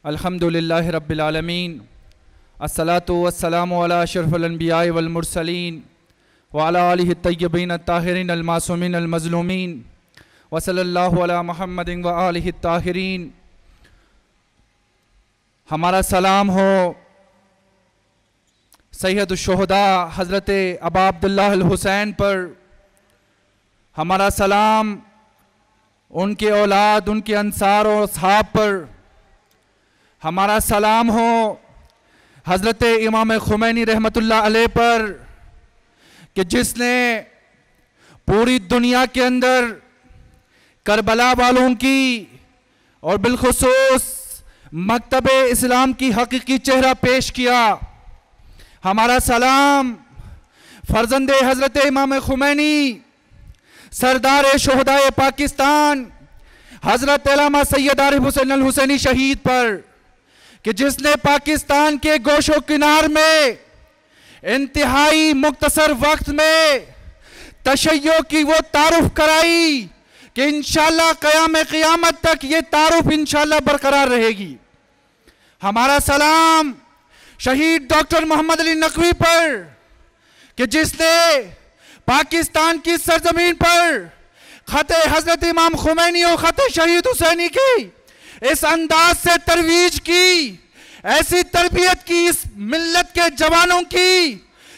अल्हम्दुलिल्लाहि रब्बिल आलमीन अस्सलातु वस्सलामु अला अशरफिल अंबिया'i वल मुरसलीन व अला आलिहि तय्यबीन अत्ताहिरीन अल मासूमीन अल मज़लूमीन व सल्लल्लाहु अला मुहम्मदिन व आलिहि ताहिरीन। हमारा सलाम हो सैयदुश शुहदा हज़रत अबा अब्दुल्लाह अल हुसैन पर। हमारा सलाम उनके औलाद, उनके अंसार और असहाब पर। हमारा सलाम हो हज़रत इमाम खुमैनी रहमतुल्लाह अलैह पर कि जिसने पूरी दुनिया के अंदर करबला वालों की और बिलखुसूस मकतब इस्लाम की हकीकी चेहरा पेश किया। हमारा सलाम फर्जंदे हज़रत इमाम खुमैनी सरदार शुहदाए पाकिस्तान हज़रत अल्लामा सैयद आरिफ हुसैन अल हुसैनी शहीद पर कि जिसने पाकिस्तान के गोशो किनार में इंतहाई मुख्तसर वक्त में तशय्यो की वो तारुफ कराई कि इंशाअल्लाह क़यामत तक ये तारुफ इंशाअल्लाह बरकरार रहेगी। हमारा सलाम शहीद डॉक्टर मोहम्मद अली नकवी पर कि जिसने पाकिस्तान की सरजमीन पर खते हजरत इमाम खुमैनी और खते शहीद हुसैनी की इस अंदाज से तरवीज की, ऐसी तरबियत की इस मिल्लत के जवानों की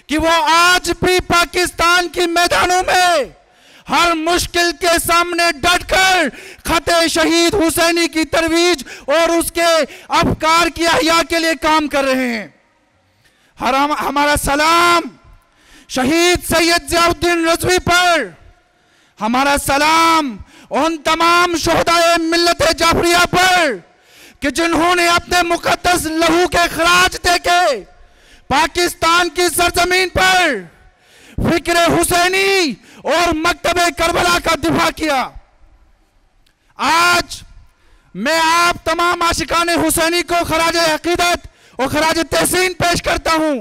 कि वो आज भी पाकिस्तान के मैदानों में हर मुश्किल के सामने डटकर खते शहीद हुसैनी की तरवीज और उसके अफकार की अहया के लिए काम कर रहे हैं। हमारा सलाम शहीद सैयद ज़ियाउद्दीन रज़वी पर। हमारा सलाम उन तमाम शुहदाए मिल्लत जाफरिया पर कि जिन्होंने अपने मुकद्दस लहू के खराज देके पाकिस्तान की सरजमीन पर फिक्र हुसैनी और मकतबे करबला का दिफा किया। आज मैं आप तमाम आशिकाने हुसैनी को खराज अकीदत और खराज तहसीन पेश करता हूं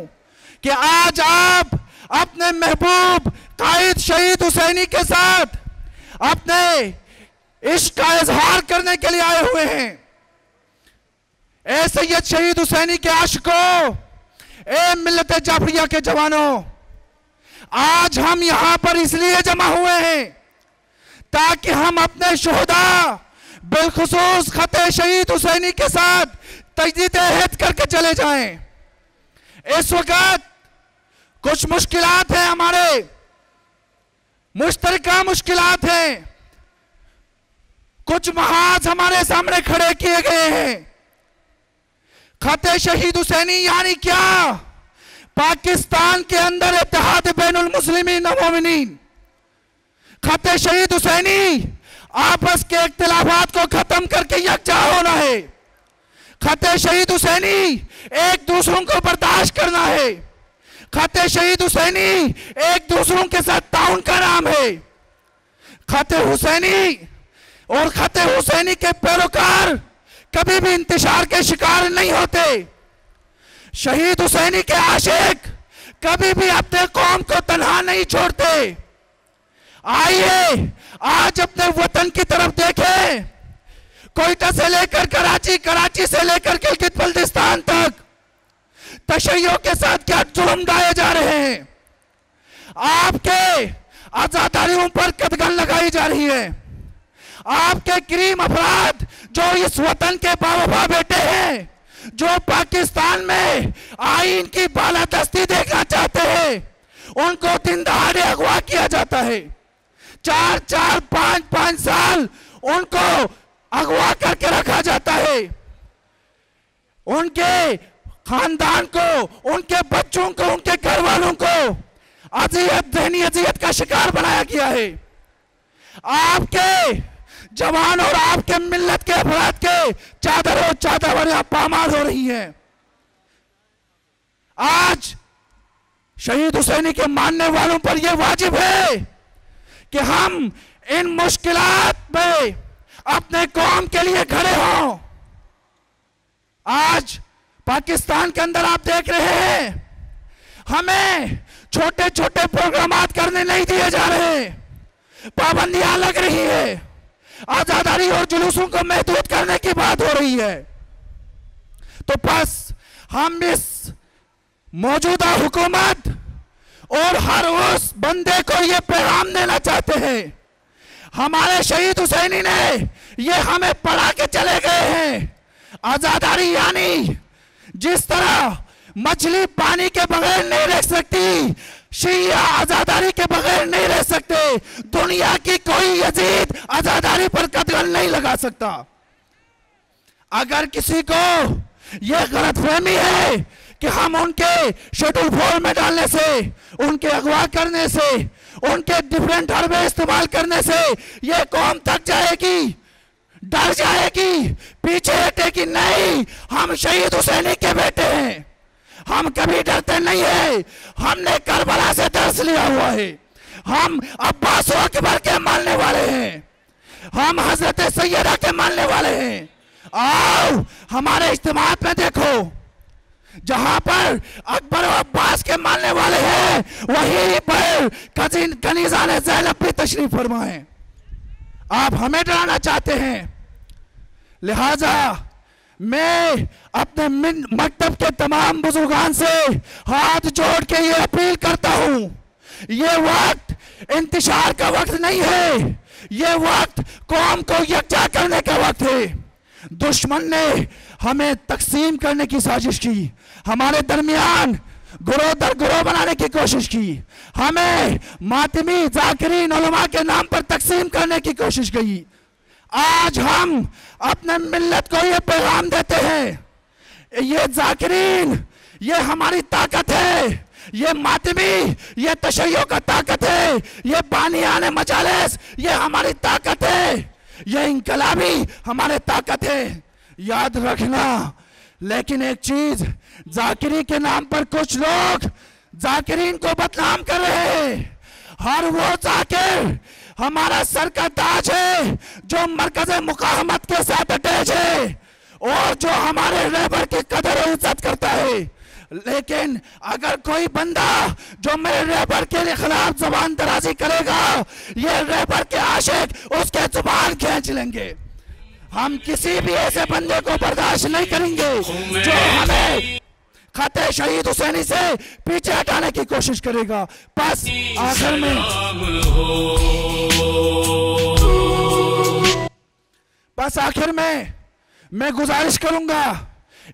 कि आज आप अपने महबूब कायद शहीद हुसैनी के साथ अपने इश्क का इजहार करने के लिए आए हुए हैं। ए सैयद शहीद हुसैनी के आशिकों, ए मिल्लत जाफरिया के जवानों, आज हम यहां पर इसलिए जमा हुए हैं ताकि हम अपने शुहदा बिलखुसूस खते शहीद हुसैनी के साथ तजदीद अहद करके चले जाएं। इस वक्त कुछ मुश्किलात हैं, हमारे मुश्तरका मुश्किलात हैं, कुछ महाज हमारे सामने खड़े किए गए हैं। खते शहीद हुसैनी यानी क्या? पाकिस्तान के अंदर इत्तेहाद बैनुल मुस्लिमीन व मोमिनीन। खते शहीद हुसैनी आपस के इख्तिलाफात को खत्म करके यकजा होना है। खते शहीद हुसैनी एक दूसरों को बर्दाश्त करना है। खते शहीद हुसैनी एक दूसरों के साथ ताउन का नाम है। खते हुसैनी और खते हुसैनी के पैरोकार कभी भी इंतशार के शिकार नहीं होते। शहीद हुसैनी के आशिक कभी भी अपने कौम को तन्हा नहीं छोड़ते। आइए आज अपने वतन की तरफ देखें। कोयटा से लेकर कराची, कराची से लेकर गिलगित बल्तिस्तान तक तशय्यो के साथ क्या जुर्म ढाए जा रहे हैं। आपके आजादारियों पर कदगन लगाई जा रही है। आपके करीम अफराद जो इस वतन के बावफा बेटे हैं, जो पाकिस्तान में आईन की बालादस्ती देखना चाहते हैं, उनको दिन दहाड़े अगवा किया जाता है। 4-4, 5-5 साल उनको अगवा करके रखा जाता है। उनके खानदान को, उनके बच्चों को, उनके घर वालों को अजियत, ज़हनी अजियत का शिकार बनाया गया है। आपके जवान और आपके मिल्लत के अफराद के चादर पामाल हो रही हैं। आज शहीद हुसैनी के मानने वालों पर यह वाजिब है कि हम इन मुश्किलात में अपने कौम के लिए खड़े हों। आज पाकिस्तान के अंदर आप देख रहे हैं, हमें छोटे छोटे प्रोग्रामात करने नहीं दिए जा रहे, पाबंदियां लग रही है, आजादारी और जुलूसों को महदूद करने की बात हो रही है। तो बस हम इस मौजूदा हुकूमत और हर उस बंदे को ये पैगाम देना चाहते हैं, हमारे शहीद हुसैनी ने ये हमें पढ़ा के चले गए हैं, आजादारी यानी जिस तरह मछली पानी के बगैर नहीं रह सकती, शिया आजादारी के बगैर नहीं रह सकते, दुनिया की कोई यजीद आजादारी पर कदम नहीं लगा सकता। अगर किसी को यह गलतफहमी है कि हम उनके शेड्यूल 4 में डालने से, उनके अगवा करने से, उनके डिफरेंट हरबे इस्तेमाल करने से यह कौम थक जाएगी, डर जाएगी, पीछे हटेगी, नहीं, हम शहीद हुसैनी के बेटे हैं, हम कभी डरते नहीं है, हमने करबला से दर्स लिया हुआ है, हम अब्बास अकबर के मानने वाले हैं, हम हजरत सैयदा के मानने वाले हैं। आओ हमारे इज्तिमात में देखो, जहां पर अकबर और अब्बास के मानने वाले हैं वहीं पर कनीज़ा ने ज़ैनब भी तशरीफ फरमाए। आप हमें डराना चाहते हैं, लिहाजा मैं अपने मकतब के तमाम बुजुर्गान से हाथ जोड़ के ये अपील करता हूं, ये वक्त इंतशार का वक्त नहीं है, ये वक्त कौम को यकजा करने का वक्त है। दुश्मन ने हमें तकसीम करने की साजिश की, हमारे दरमियान गुरोह दर गुरोह बनाने की कोशिश की, हमें मातमी जाकिरीन उलमा के नाम पर तकसीम करने की कोशिश की। आज हम अपने मिल्लत को ये पैगाम देते हैं, ये जाकिरीन ये हमारी ताकत है, ये मातमी ये तशय्यो का ताकत है, ये बानियाने मजालिस ये हमारी ताकत है, ये इनकलाबी हमारे ताकत है, याद रखना। लेकिन एक चीज, जाकिरी के नाम पर कुछ लोग जाकिरीन को बदनाम कर रहे हैं। हर वो जाकिर हमारा सर का ताज है जो मरकज मुकाहमत के साथ अटैच है और जो हमारे रहबर की कदर और इज्जत करता है। लेकिन अगर कोई बंदा जो मेरे रहबर के खिलाफ जुबान दराजी करेगा, ये रहबर के आशिक उसके जुबान खींच लेंगे। हम किसी भी ऐसे बंदे को बर्दाश्त नहीं करेंगे जो हमें खते शहीद हुसैनी से पीछे हटाने की कोशिश करेगा। बस आखिर में मैं गुजारिश करूंगा,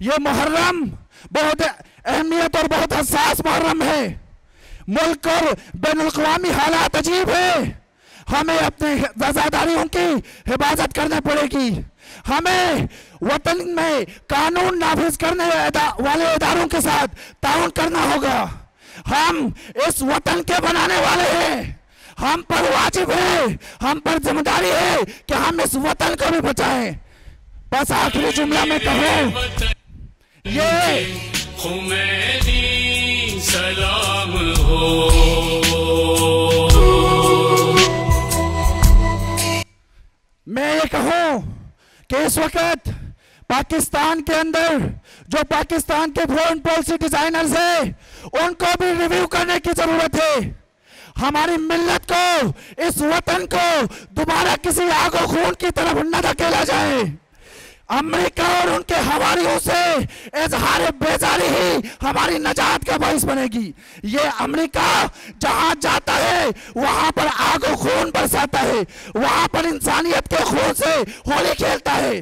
ये मुहर्रम बहुत अहमियत और बहुत हसास मुहर्रम है, मुल्क और बैनुल-अक़वामी हालात अजीब है, हमें अपने आज़ादारियों की हिफाजत करनी पड़ेगी, हमें वतन में कानून नाफिज करने वाले इदारों के साथ ताउन करना होगा। हम इस वतन के बनाने वाले हैं, हम पर वाजिब है, हम पर जिम्मेदारी है कि हम इस वतन को भी बचाएं। बस आखिरी जुमला में कहूं, ये खुमैनी सलाम हो, मैं ये कहूं कि इस वक्त पाकिस्तान के अंदर जो पाकिस्तान के फॉरेन पॉलिसी डिजाइनर्स हैं उनको भी रिव्यू करने की जरूरत है। हमारी मिल्लत को, इस वतन को दोबारा किसी आगो खून की तरफ न धकेला जाए। अमेरिका और उनके हवारियों से इजहार बेजारी ही हमारी नजात का बाइस बनेगी। ये अमेरिका जहां जाता है वहां पर आगो खून बरसाता है, वहां पर इंसानियत के खून से होली खेलता है।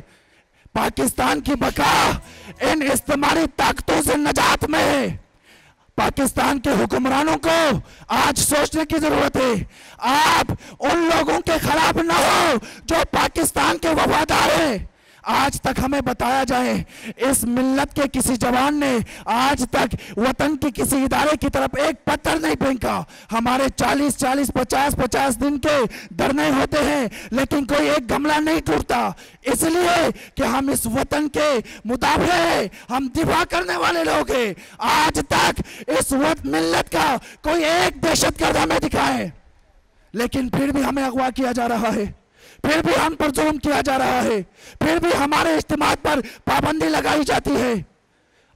पाकिस्तान की बका इन इस्तेमाली ताकतों से नजात में है। पाकिस्तान के हुक्मरानों को आज सोचने की जरूरत है। आप उन लोगों के खिलाफ न हो जो पाकिस्तान के वफादार हैं। आज तक हमें बताया जाए, इस मिल्लत के किसी जवान ने आज तक वतन के किसी इदारे की तरफ एक पत्थर नहीं फेंका। हमारे 40-40, 50-50 दिन के धरने होते हैं लेकिन कोई एक गमला नहीं टूटता, इसलिए कि हम इस वतन के मुदाफे हैं, हम दिफा करने वाले लोग हैं। आज तक इस मिल्लत का कोई एक दहशतगर्द हमें दिखाए, लेकिन फिर भी हमें अगवा किया जा रहा है, फिर भी हम पर जुल्म किया जा रहा है, फिर भी हमारे इज्तिमा पर पाबंदी लगाई जाती है।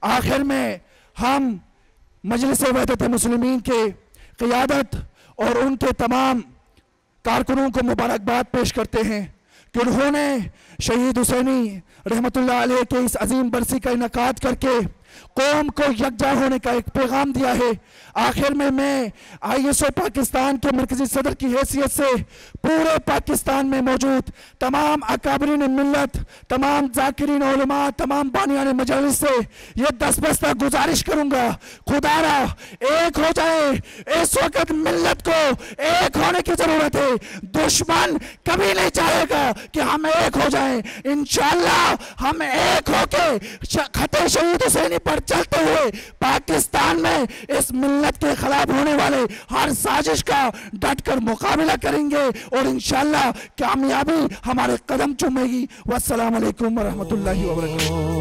आखिर में हम मजलिस वहदत मुस्लिमीन के क़ियादत और उनके तमाम कारकुनों को मुबारकबाद पेश करते हैं। कि उन्होंने शहीद हुसैनी रहमतुल्लाह अलैह के इस अजीम बरसी का इनकाद करके कौम को यकजा होने का एक पैगाम दिया है। आखिर में मैं ISO पाकिस्तान के मरकजी सदर की हैसियत से पूरे पाकिस्तान में मौजूद तमाम अकाबरीन मिल्लत, तमाम जाकिरीन उलमा, तमाम बानियान मजालिस से ये दस्तबस्ता गुजारिश करूंगा, खुदारा एक हो जाए। इस वक्त मिल्लत को एक होने की जरूरत है। दुश्मन कभी नहीं चाहेगा कि हम एक हो जाएं। इंशाअल्लाह हम एक होके खते शहीद हुसैनी पर चलते हुए पाकिस्तान में इस मिल्लत के खिलाफ होने वाले हर साजिश का डटकर मुकाबला करेंगे और इंशाअल्लाह कामयाबी हमारे कदम चूमेगी। वस्सलाम अलैकुम व रहमतुल्लाहि व बरकातहू।